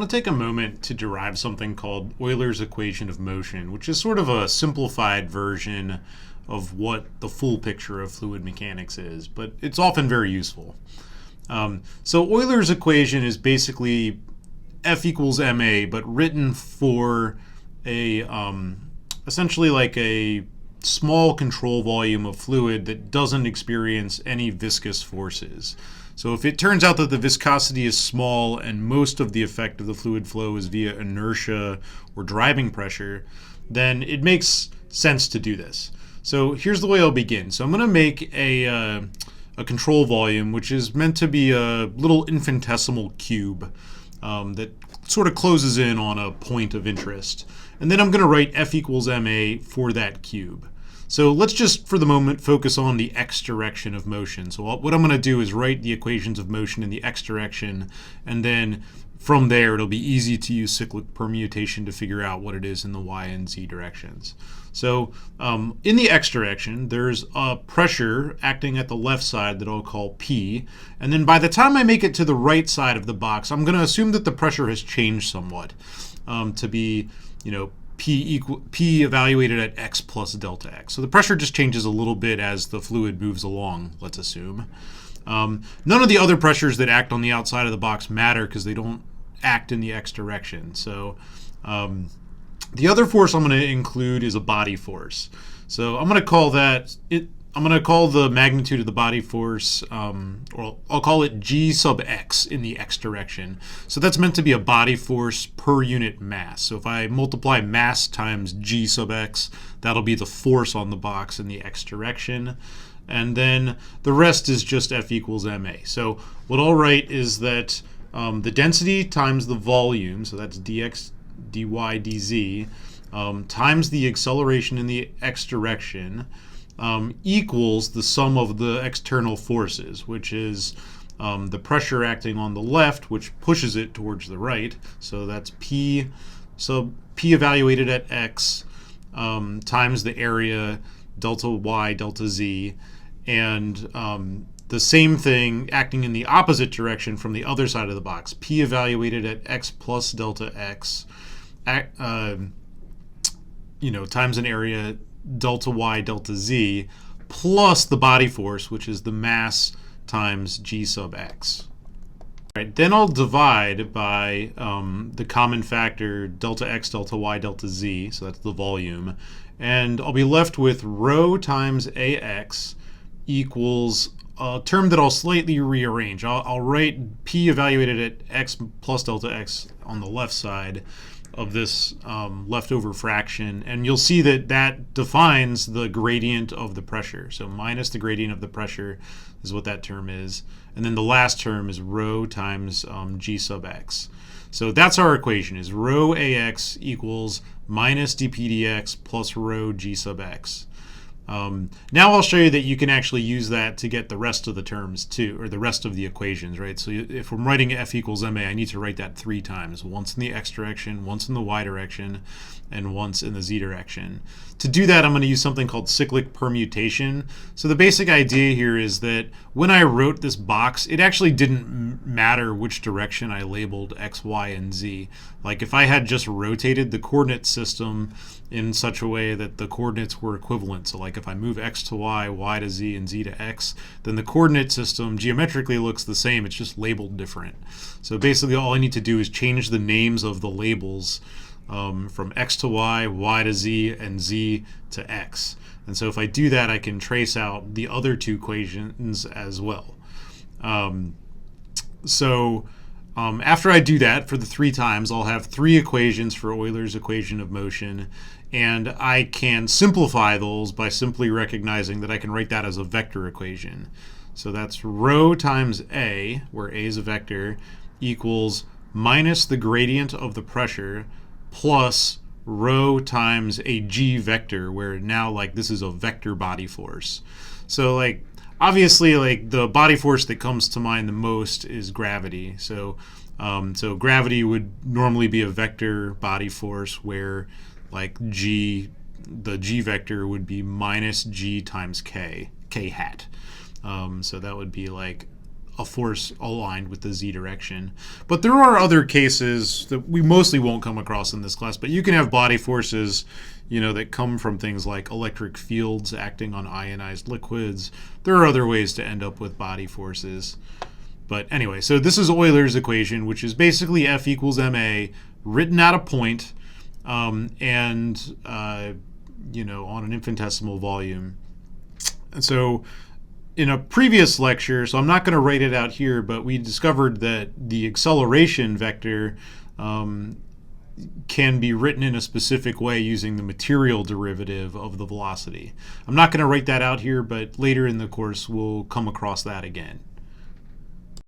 I want to take a moment to derive something called Euler's equation of motion, which is sort of a simplified version of what the full picture of fluid mechanics is, but it's often very useful. So Euler's equation is basically F equals ma, but written for a essentially like a small control volume of fluid that doesn't experience any viscous forces. So if it turns out that the viscosity is small and most of the effect of the fluid flow is via inertia or driving pressure, then it makes sense to do this. So here's the way I'll begin. So I'm going to make a control volume, which is meant to be a little infinitesimal cube that sort of closes in on a point of interest. And then I'm going to write F equals ma for that cube. So let's just, for the moment, focus on the x direction of motion. So what I'm going to do is write the equations of motion in the x direction, and then from there it'll be easy to use cyclic permutation to figure out what it is in the y and z directions. So in the x direction, there's a pressure acting at the left side that I'll call P, and then by the time I make it to the right side of the box, I'm going to assume that the pressure has changed somewhat to be, P evaluated at x plus delta x. So the pressure just changes a little bit as the fluid moves along, let's assume. None of the other pressures that act on the outside of the box matter because they don't act in the x direction. So the other force I'm going to include is a body force. So I'm going to call that I'm going to call the magnitude of the body force, or I'll call it g sub x in the x direction. So that's meant to be a body force per unit mass. So if I multiply mass times g sub x, that'll be the force on the box in the x direction. And then the rest is just F equals ma. So what I'll write is that the density times the volume, so that's dx, dy, dz, times the acceleration in the x direction, equals the sum of the external forces, which is the pressure acting on the left, which pushes it towards the right. So that's P evaluated at x times the area delta y delta z, and the same thing acting in the opposite direction from the other side of the box. P evaluated at x plus delta x, times an area delta y delta z plus the body force, which is the mass times g sub x. All right, then I'll divide by the common factor delta x delta y delta z, so that's the volume, and I'll be left with rho times ax equals a term that I'll slightly rearrange. I'll write P evaluated at x plus delta x on the left side of this leftover fraction, and you'll see that that defines the gradient of the pressure. So minus the gradient of the pressure is what that term is, and then the last term is rho times g sub x. So that's our equation, is rho ax equals minus dp dx plus rho g sub x. Now I'll show you that you can actually use that to get the rest of the terms too, or the rest of the equations, right? So if I'm writing F equals ma, I need to write that 3 times, once in the x direction, once in the y direction, and once in the z direction. To do that, I'm going to use something called cyclic permutation. So the basic idea here is that when I wrote this box, it actually didn't matter which direction I labeled x, y, and z. Like if I had just rotated the coordinate system in such a way that the coordinates were equivalent, so like if I move x to y, y to z, and z to x, then the coordinate system geometrically looks the same, it's just labeled different. So basically all I need to do is change the names of the labels from x to y, y to z, and z to x. And so if I do that, I can trace out the other 2 equations as well. After I do that for the 3 times, I'll have 3 equations for Euler's equation of motion, and I can simplify those by simply recognizing that I can write that as a vector equation. So that's rho times a, where a is a vector, equals minus the gradient of the pressure plus rho times a g vector, where now like this is a vector body force. So like obviously like the body force that comes to mind the most is gravity. So gravity would normally be a vector body force where like the g vector would be minus g times k hat. So that would be like a force aligned with the z direction. But there are other cases that we mostly won't come across in this class, but you can have body forces, that come from things like electric fields acting on ionized liquids. There are other ways to end up with body forces. But anyway, so this is Euler's equation, which is basically F equals ma written at a point, on an infinitesimal volume. And so in a previous lecture, so I'm not going to write it out here, but we discovered that the acceleration vector can be written in a specific way using the material derivative of the velocity. I'm not going to write that out here, but later in the course we'll come across that again.